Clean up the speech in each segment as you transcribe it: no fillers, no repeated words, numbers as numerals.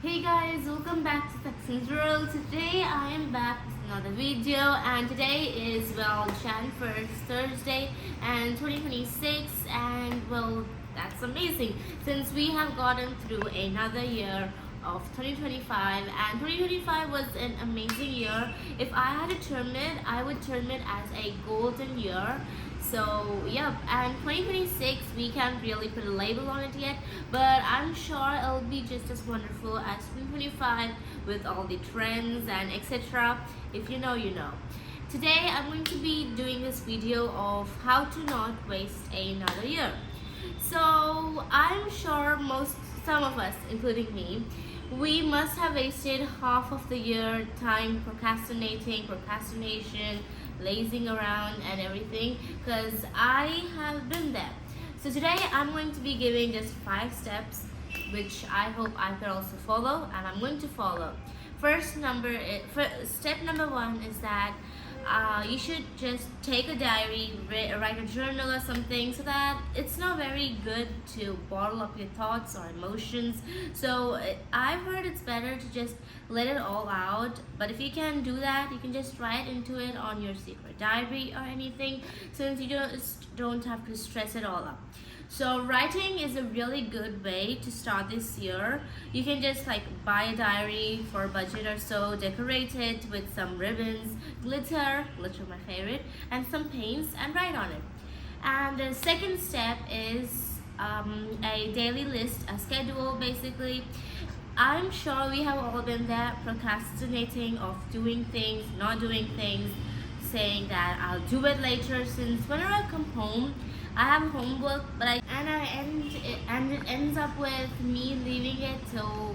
Hey guys, welcome back to Texans World. Today I am back with another video, and today is Jan 1st, Thursday, and 2026, and that's amazing since we have gotten through another year of 2025, and 2025 was an amazing year. If I had to term it, I would term it as a golden year. So yep, and 2026 we can't really put a label on it yet, but I'm sure it'll be just as wonderful as 2025 with all the trends and etc. If you know, you know. Today I'm going to be doing this video of how to not waste another year. So I'm sure some of us, including me, we must have wasted half of the year time procrastination, lazing around and everything, because I have been there. So today I'm going to be giving just 5 steps which I hope I could also follow, and I'm going to follow. Step number 1 is that you should just take a diary, write a journal or something, so that it's not very good to bottle up your thoughts or emotions. So I've heard it's better to just let it all out, but if you can do that, you can just write into it on your secret diary or anything, since you don't have to stress it all up. So writing is a really good way to start this year. You can just buy a diary for a budget or so, decorate it with some ribbons, glitter my favorite, and some paints, and write on it. And the second step is a daily list, a schedule basically. I'm sure we have all been there, procrastinating of doing things, not doing things, saying that I'll do it later, since whenever I come home I have homework, and it ends up with me leaving it till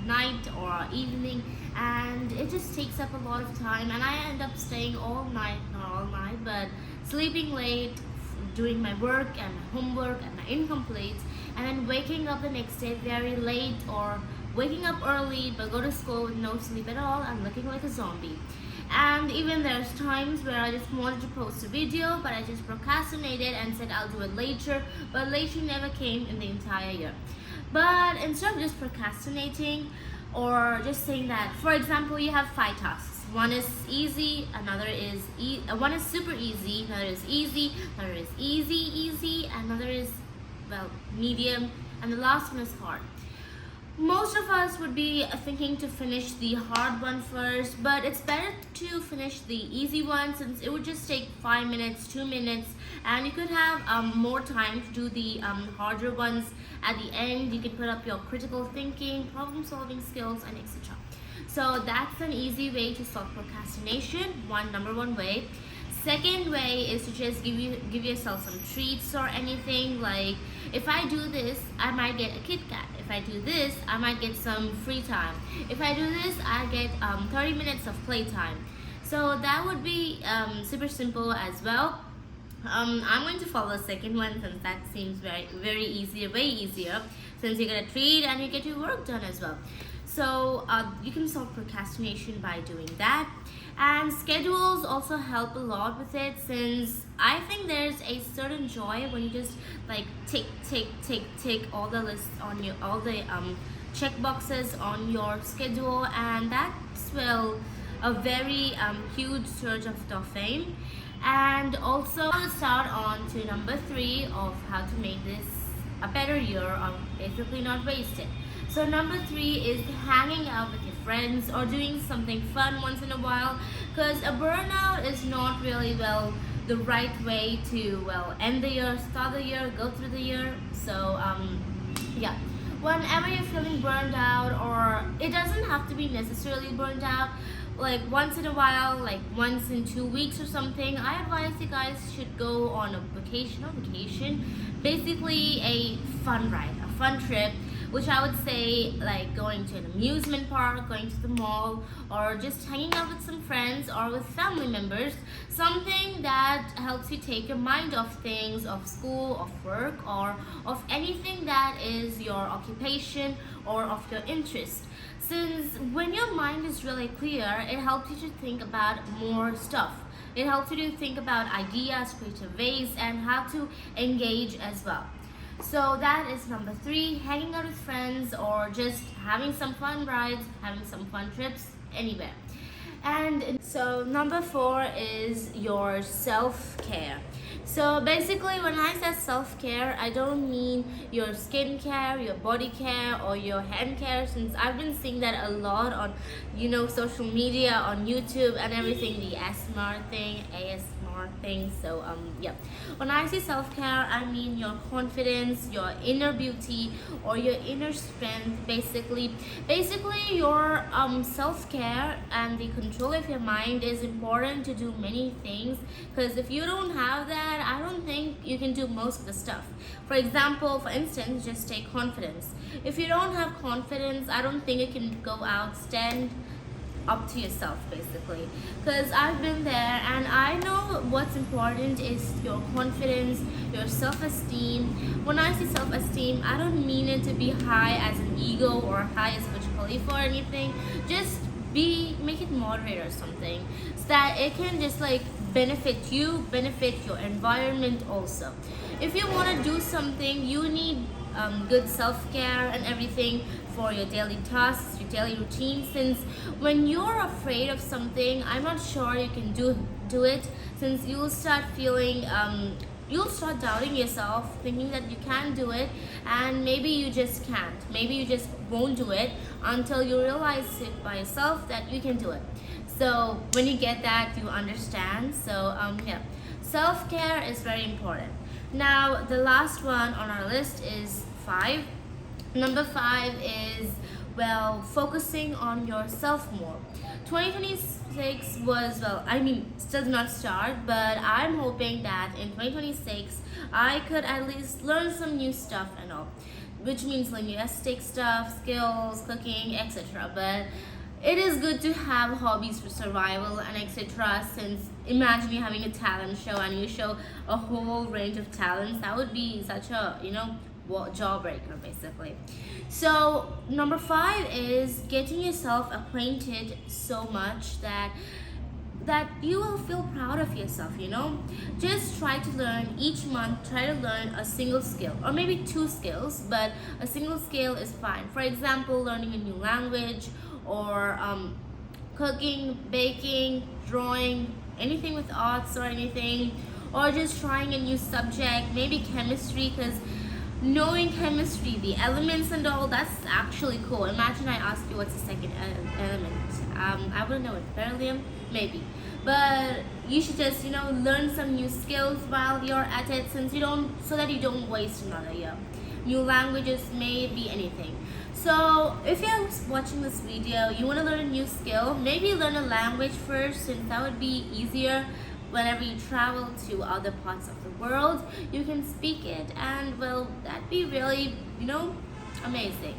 night or evening, and it just takes up a lot of time, and I end up staying all night, not all night, but sleeping late, doing my work and my homework and my incomplete, and then waking up the next day very late, or waking up early but go to school with no sleep at all and looking like a zombie. And even there's times where I just wanted to post a video, but I just procrastinated and said I'll do it later, but later never came in the entire year. But instead of just procrastinating or just saying that, for example, you have 5 tasks. One is easy, one is super easy, another is easy, another is easy, another is medium, and the last one is hard. Most of us would be thinking to finish the hard one first, but it's better to finish the easy one, since it would just take 5 minutes, 2 minutes, and you could have more time to do the harder ones at the end. You can put up your critical thinking, problem solving skills, and etc. So that's an easy way to stop procrastination, number one way. Second way is to just give yourself some treats or anything, like if I do this, I might get a Kit Kat. If I do this, I might get some free time. If I do this, I get 30 minutes of playtime. So that would be super simple as well. I'm going to follow the second one, since that seems very easy, way easier, since you get a treat and you get your work done as well. So you can solve procrastination by doing that. And schedules also help a lot with it, since I think there's a certain joy when you just tick all the lists on all the check boxes on your schedule, and that's a very huge surge of dopamine. And also I'll start on to number 3 of how to make this a better year, or basically not waste it. So number 3 is hanging out with your friends or doing something fun once in a while, because a burnout is not really the right way to end the year, start the year, go through the year. So yeah, whenever you're feeling burned out, or it doesn't have to be necessarily burned out, once in a while, once in 2 weeks or something, I advise you guys should go on a vacation, basically a fun ride, a fun trip, which I would say going to an amusement park, going to the mall, or just hanging out with some friends or with family members, something that helps you take your mind off things, of school, of work, or of anything that is your occupation or of your interest. Since when your mind is really clear, it helps you to think about more stuff. It helps you to think about ideas, creative ways, and how to engage as well. So that is number three, hanging out with friends or just having some fun rides, having some fun trips anywhere. And so number four is your self-care. So basically, when I say self-care, I don't mean your skincare, your body care, or your hand care, since I've been seeing that a lot on, social media, on YouTube and everything, the ASMR thing. So yeah. When I say self-care, I mean your confidence, your inner beauty, or your inner strength. Basically, your self-care and the control of your mind is important to do many things. Because if you don't have that, I don't think you can do most of the stuff. For instance, just take confidence. If you don't have confidence, I don't think you can go out, stand up to yourself, basically. Because I've been there and I know what's important is your confidence, your self-esteem. When I say self-esteem, I don't mean it to be high as an ego or high as Burj Khalifa or anything. Just make it moderate or something, so that it can just like benefit you, benefit your environment also. If you want to do something, you need good self-care and everything for your daily tasks, your daily routine. Since when you're afraid of something, I'm not sure you can do it, since you'll start feeling you'll start doubting yourself, thinking that you can't do it, and maybe you just can't. Maybe you just won't do it until you realize it by yourself that you can do it. So when you get that, you understand. So yeah, self-care is very important. Now the last one on our list is five. Number five is, well, focusing on yourself more. 2026 was, still did not start, but I'm hoping that in 2026 I could at least learn some new stuff and all, which means linguistic stuff, skills, cooking, etc. But it is good to have hobbies for survival and etc. Since imagine you having a talent show and you show a whole range of talents, that would be such a jawbreaker, basically. So number five is getting yourself acquainted so much that you will feel proud of yourself. Just try to learn each month, try to learn a single skill or maybe two skills, but a single skill is fine. For example, learning a new language, or cooking, baking, drawing, anything with arts or anything, or just trying a new subject, maybe chemistry, because knowing chemistry, the elements and all, that's actually cool. Imagine I ask you what's the second element. I wouldn't know it. Beryllium? Maybe. But you should just, learn some new skills while you're at it, so that you don't waste another year. New languages, may be anything. So if you're watching this video, you want to learn a new skill, maybe learn a language first, since that would be easier. Whenever you travel to other parts of the world, you can speak it, and well, that'd be really, amazing.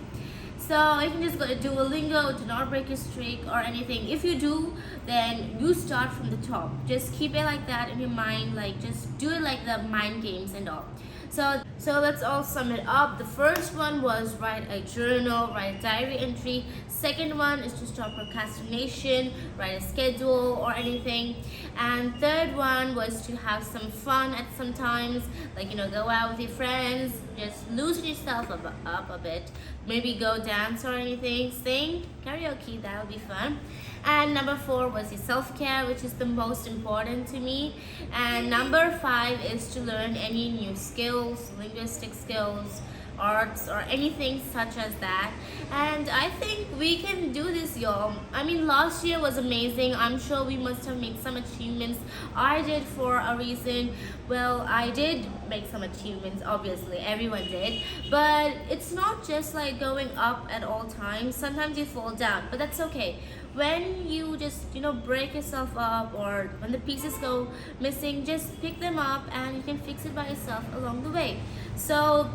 So you can just go to Duolingo, do not break your streak or anything. If you do, then you start from the top. Just keep it like that in your mind, like just do it like the mind games and all. So let's all sum it up. The first one was write a journal, write a diary entry. Second one is to stop procrastination, write a schedule or anything. And third one was to have some fun at some times, like go out with your friends, just loosen yourself up a bit. Maybe go dance or anything, sing, karaoke, that would be fun. And number four was your self-care, which is the most important to me. And number five is to learn any new skills, linguistic skills, arts, or anything such as that. And I think we can do this, y'all. Last year was amazing. I'm sure we must have made some achievements. I did, for a reason. Well, I did make some achievements, obviously everyone did, but it's not just like going up at all times. Sometimes you fall down, but that's okay. When you just break yourself up, or when the pieces go missing, just pick them up and you can fix it by yourself along the way. So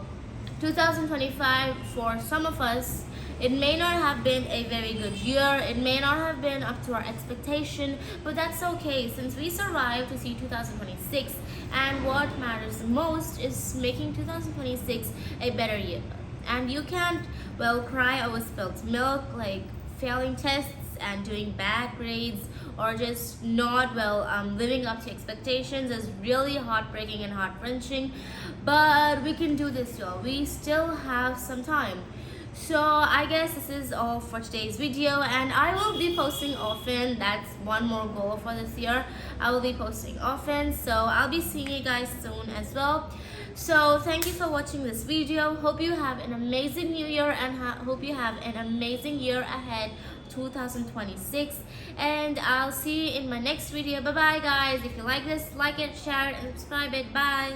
2025, for some of us, it may not have been a very good year, it may not have been up to our expectation, but that's okay, since we survived to see 2026, and what matters the most is making 2026 a better year. And you can't, cry over spilt milk, like failing tests and doing bad grades, or just not well living up to expectations is really heartbreaking and heart-wrenching. But we can do this, y'all. We still have some time. So I guess this is all for today's video, and I will be posting often. That's one more goal for this year. I will be posting often, so I'll be seeing you guys soon as well. So thank you for watching this video. Hope you have an amazing new year, and hope you have an amazing year ahead, 2026. And I'll see you in my next video. Bye bye guys. If you like this, like it, share it, and subscribe it. Bye.